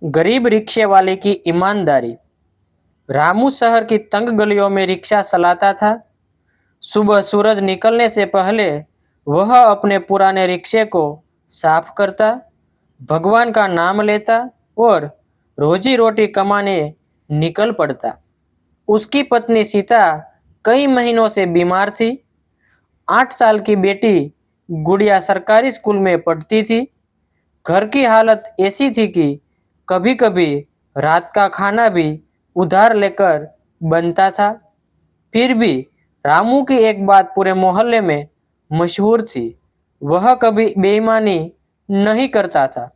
गरीब रिक्शे वाले की ईमानदारी। रामू शहर की तंग गलियों में रिक्शा चलाता था। सुबह सूरज निकलने से पहले वह अपने पुराने रिक्शे को साफ करता, भगवान का नाम लेता और रोजी रोटी कमाने निकल पड़ता। उसकी पत्नी सीता कई महीनों से बीमार थी। 8 साल की बेटी गुड़िया सरकारी स्कूल में पढ़ती थी। घर की हालत ऐसी थी कि कभी-कभी रात का खाना भी उधार लेकर बनता था। फिर भी रामू की एक बात पूरे मोहल्ले में मशहूर थी, वह कभी बेईमानी नहीं करता था।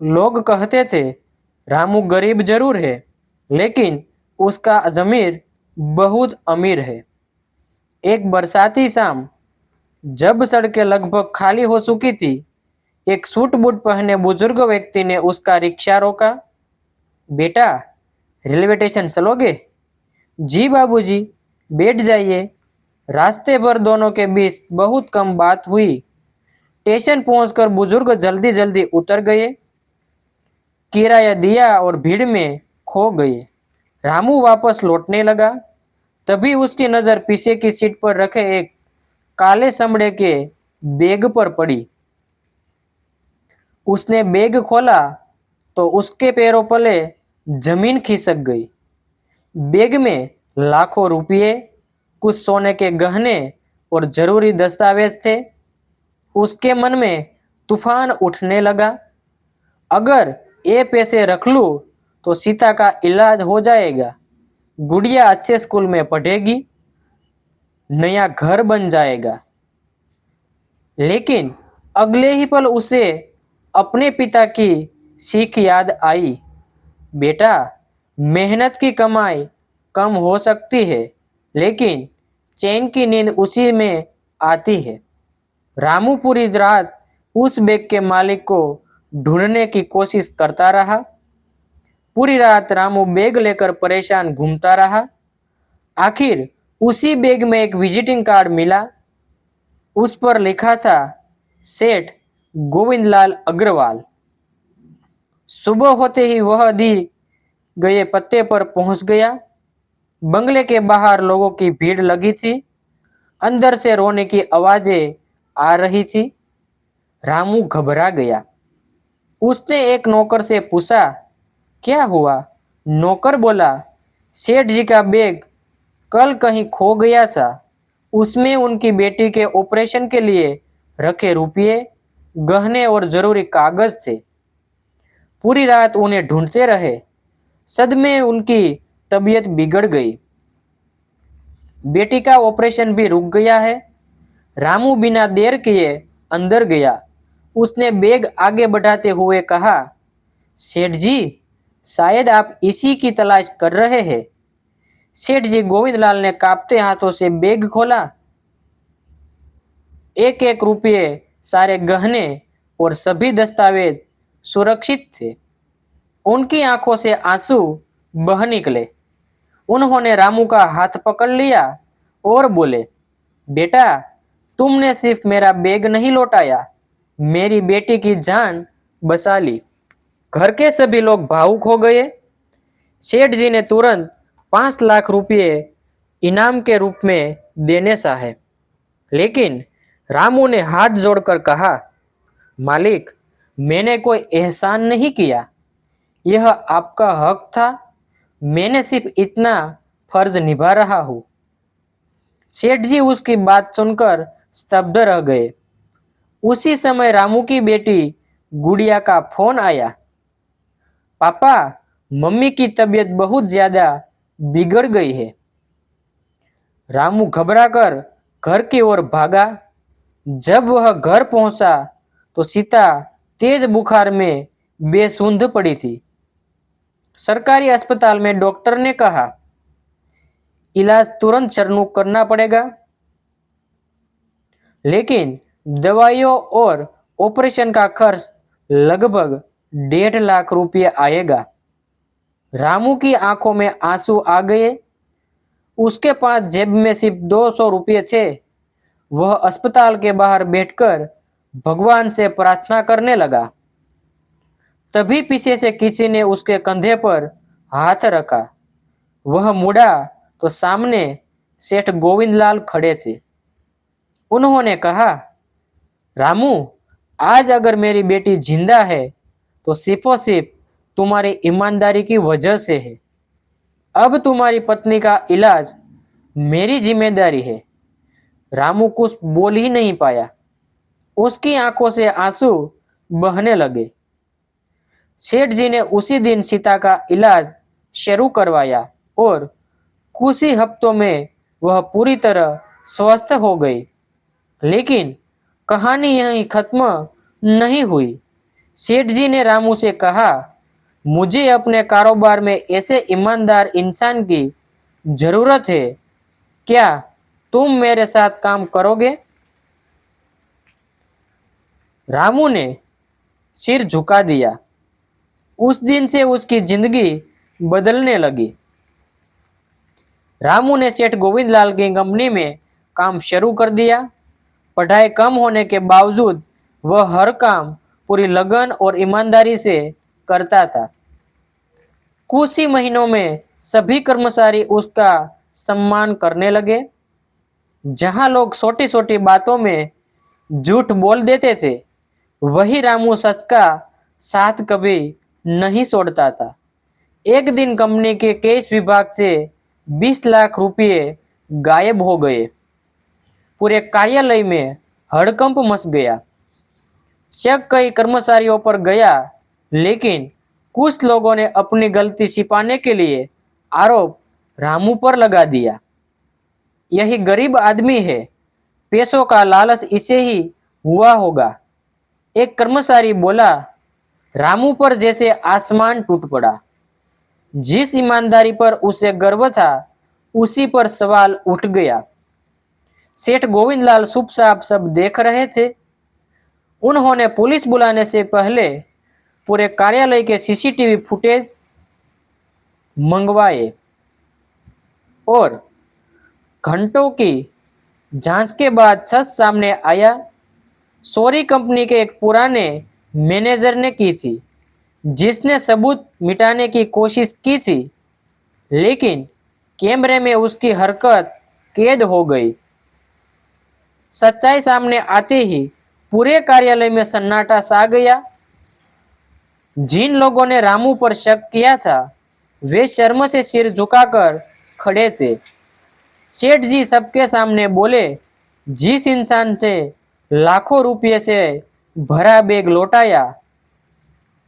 लोग कहते थे, रामू गरीब जरूर है, लेकिन उसका ज़मीर बहुत अमीर है। एक बरसाती शाम, जब सड़कें लगभग खाली हो चुकी थी, एक सूट बूट पहने बुजुर्ग व्यक्ति ने उसका रिक्शा रोका। बेटा, रेलवे स्टेशन चलोगे? जी बाबूजी, बैठ जाइए। रास्ते भर दोनों के बीच बहुत कम बात हुई। स्टेशन पहुंचकर बुजुर्ग जल्दी जल्दी उतर गए, किराया दिया और भीड़ में खो गए। रामू वापस लौटने लगा, तभी उसकी नजर पीछे की सीट पर रखे एक काले चमड़े के बैग पर पड़ी। उसने बैग खोला तो उसके पैरों तले जमीन खिसक गई। बैग में लाखों रुपये, कुछ सोने के गहने और जरूरी दस्तावेज थे। उसके मन में तूफान उठने लगा। अगर ये पैसे रख लूं तो सीता का इलाज हो जाएगा, गुड़िया अच्छे स्कूल में पढ़ेगी, नया घर बन जाएगा। लेकिन अगले ही पल उसे अपने पिता की सीख याद आई। बेटा, मेहनत की कमाई कम हो सकती है, लेकिन चैन की नींद उसी में आती है। रामू पूरी रात उस बैग के मालिक को ढूंढने की कोशिश करता रहा। पूरी रात रामू बैग लेकर परेशान घूमता रहा। आखिर उसी बैग में एक विजिटिंग कार्ड मिला। उस पर लिखा था, सेठ गोविंदलाल अग्रवाल। सुबह होते ही वह दी गए पत्ते पर पहुंच गया। बंगले के बाहर लोगों की भीड़ लगी थी। अंदर से रोने की आवाजें आ रही थी। रामू घबरा गया। उसने एक नौकर से पूछा, क्या हुआ? नौकर बोला, सेठ जी का बैग कल कहीं खो गया था। उसमें उनकी बेटी के ऑपरेशन के लिए रखे रुपये, गहने और जरूरी कागज थे। पूरी रात उन्हें ढूंढते रहे। सदमे उनकी तबीयत बिगड़ गई। बेटी का ऑपरेशन भी रुक गया है। रामू बिना देर किए अंदर गया। उसने बैग आगे बढ़ाते हुए कहा, सेठ जी, शायद आप इसी की तलाश कर रहे हैं। सेठ जी गोविंदलाल ने कांपते हाथों से बैग खोला। एक एक रुपये, सारे गहने और सभी दस्तावेज सुरक्षित थे। उनकी आंखों से आंसू बह निकले। उन्होंने रामू का हाथ पकड़ लिया और बोले, बेटा, तुमने सिर्फ मेरा बैग नहीं लौटाया, मेरी बेटी की जान बचा ली। घर के सभी लोग भावुक हो गए। सेठ जी ने तुरंत 5 लाख रुपये इनाम के रूप में देने चाहे, लेकिन रामू ने हाथ जोड़कर कहा, मालिक, मैंने कोई एहसान नहीं किया, यह आपका हक था। मैंने सिर्फ इतना फर्ज निभा रहा हूं। सेठ जी उसकी बात सुनकर स्तब्ध रह गए। उसी समय रामू की बेटी गुड़िया का फोन आया। पापा, मम्मी की तबीयत बहुत ज्यादा बिगड़ गई है। रामू घबराकर घर की ओर भागा। जब वह घर पहुंचा तो सीता तेज बुखार में बेसुंध पड़ी थी। सरकारी अस्पताल में डॉक्टर ने कहा, इलाज तुरंत शुरू करना पड़ेगा, लेकिन दवाइयों और ऑपरेशन का खर्च लगभग 1.5 लाख रुपये आएगा। रामू की आंखों में आंसू आ गए। उसके पास जेब में सिर्फ 200 रुपये थे। वह अस्पताल के बाहर बैठकर भगवान से प्रार्थना करने लगा। तभी पीछे से किसी ने उसके कंधे पर हाथ रखा। वह मुड़ा तो सामने सेठ गोविंदलाल खड़े थे। उन्होंने कहा, रामू, आज अगर मेरी बेटी जिंदा है तो सिर्फो सिर्फ तुम्हारी ईमानदारी की वजह से है। अब तुम्हारी पत्नी का इलाज मेरी जिम्मेदारी है। रामू कुछ बोल ही नहीं पाया। उसकी आंखों से आंसू बहने लगे। सेठ जी ने उसी दिन सीता का इलाज शुरू करवाया और कुछ ही हफ्तों में वह पूरी तरह स्वस्थ हो गई। लेकिन कहानी यहीं खत्म नहीं हुई। सेठ जी ने रामू से कहा, मुझे अपने कारोबार में ऐसे ईमानदार इंसान की जरूरत है। क्या तुम मेरे साथ काम करोगे? रामू ने सिर झुका दिया। उस दिन से उसकी जिंदगी बदलने लगी। रामू ने सेठ गोविंदलाल की कंपनी में काम शुरू कर दिया। पढ़ाई कम होने के बावजूद वह हर काम पूरी लगन और ईमानदारी से करता था। कुछ ही महीनों में सभी कर्मचारी उसका सम्मान करने लगे। जहां लोग छोटी छोटी बातों में झूठ बोल देते थे, वही रामू सच का साथ कभी नहीं छोड़ता था। एक दिन कंपनी के केस विभाग से 20 लाख रुपए गायब हो गए। पूरे कार्यालय में हड़कंप मच गया। शक कई कर्मचारियों पर गया, लेकिन कुछ लोगों ने अपनी गलती छिपाने के लिए आरोप रामू पर लगा दिया। यही गरीब आदमी है, पैसों का लालच इसे ही हुआ होगा। एक कर्मचारी बोला। रामू पर जैसे आसमान टूट पड़ा। जिस ईमानदारी पर उसे गर्व था, उसी पर सवाल उठ गया। सेठ गोविंदलाल चुपचाप सब देख रहे थे। उन्होंने पुलिस बुलाने से पहले पूरे कार्यालय के सीसीटीवी फुटेज मंगवाए और घंटों की जांच के बाद सच सामने आया। चोरी कंपनी के एक पुराने मैनेजर ने की थी, जिसने सबूत मिटाने की कोशिश की थी, लेकिन कैमरे में उसकी हरकत कैद हो गई। सच्चाई सामने आते ही पूरे कार्यालय में सन्नाटा छा गया। जिन लोगों ने रामू पर शक किया था, वे शर्म से सिर झुकाकर खड़े थे। सेठ जी सबके सामने बोले, जिस इंसान से लाखों रुपये से भरा बैग लौटाया,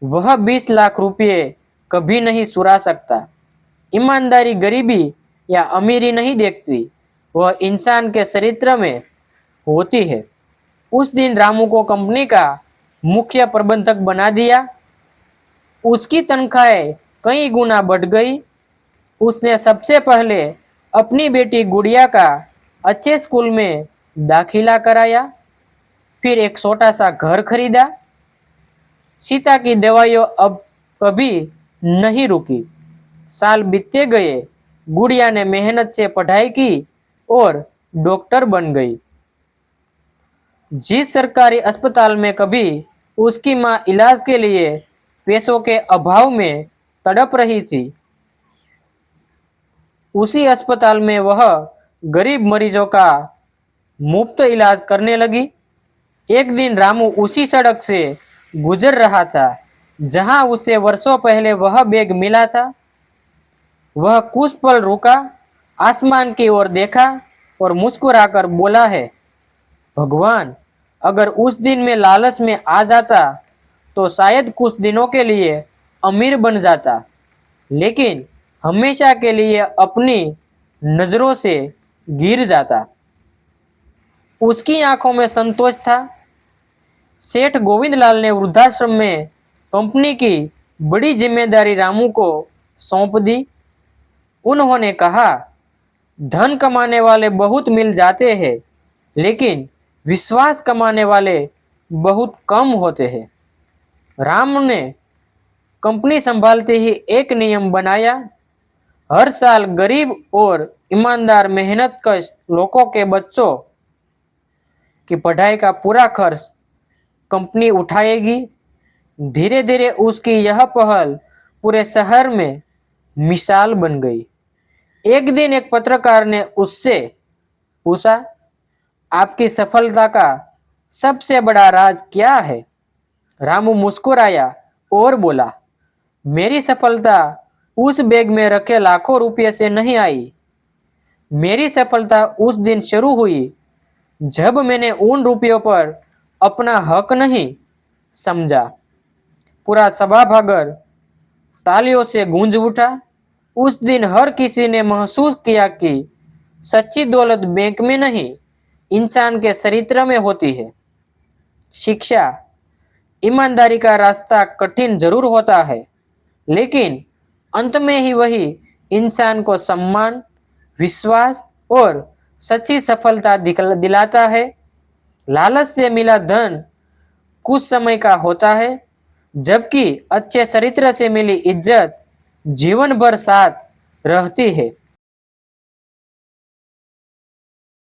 वह 20 लाख रुपये कभी नहीं चुरा सकता। ईमानदारी गरीबी या अमीरी नहीं देखती, वह इंसान के चरित्र में होती है। उस दिन रामू को कंपनी का मुख्य प्रबंधक बना दिया। उसकी तनख्वाह कई गुना बढ़ गई। उसने सबसे पहले अपनी बेटी गुड़िया का अच्छे स्कूल में दाखिला कराया, फिर एक छोटा सा घर खरीदा। सीता की दवाइयाँ अब कभी नहीं रुकी। साल बीतते गए। गुड़िया ने मेहनत से पढ़ाई की और डॉक्टर बन गई। जिस सरकारी अस्पताल में कभी उसकी माँ इलाज के लिए पैसों के अभाव में तड़प रही थी, उसी अस्पताल में वह गरीब मरीजों का मुफ्त इलाज करने लगी। एक दिन रामू उसी सड़क से गुजर रहा था जहां उसे वर्षों पहले वह बैग मिला था। वह कुछ पल रुका, आसमान की ओर देखा और मुस्कुराकर बोला है, भगवान, अगर उस दिन मैं लालच में आ जाता तो शायद कुछ दिनों के लिए अमीर बन जाता, लेकिन हमेशा के लिए अपनी नजरों से गिर जाता। उसकी आंखों में संतोष था। सेठ गोविंदलाल ने वृद्धाश्रम में कंपनी की बड़ी जिम्मेदारी रामू को सौंप दी। उन्होंने कहा, धन कमाने वाले बहुत मिल जाते हैं, लेकिन विश्वास कमाने वाले बहुत कम होते हैं। राम ने कंपनी संभालते ही एक नियम बनाया। हर साल गरीब और ईमानदार मेहनतकश लोगों के बच्चों की पढ़ाई का पूरा खर्च कंपनी उठाएगी। धीरे धीरे उसकी यह पहल पूरे शहर में मिसाल बन गई। एक दिन एक पत्रकार ने उससे पूछा, आपकी सफलता का सबसे बड़ा राज क्या है? रामू मुस्कुराया और बोला, मेरी सफलता उस बैग में रखे लाखों रुपये से नहीं आई। मेरी सफलता उस दिन शुरू हुई जब मैंने उन रुपयों पर अपना हक नहीं समझा। पूरा सभागार तालियों से गूंज उठा। उस दिन हर किसी ने महसूस किया कि सच्ची दौलत बैंक में नहीं, इंसान के चरित्र में होती है। शिक्षा, ईमानदारी का रास्ता कठिन जरूर होता है, लेकिन अंत में ही वही इंसान को सम्मान, विश्वास और सच्ची सफलता दिलाता है। लालच से मिला धन कुछ समय का होता है, जबकि अच्छे चरित्र से मिली इज्जत जीवन भर साथ रहती है।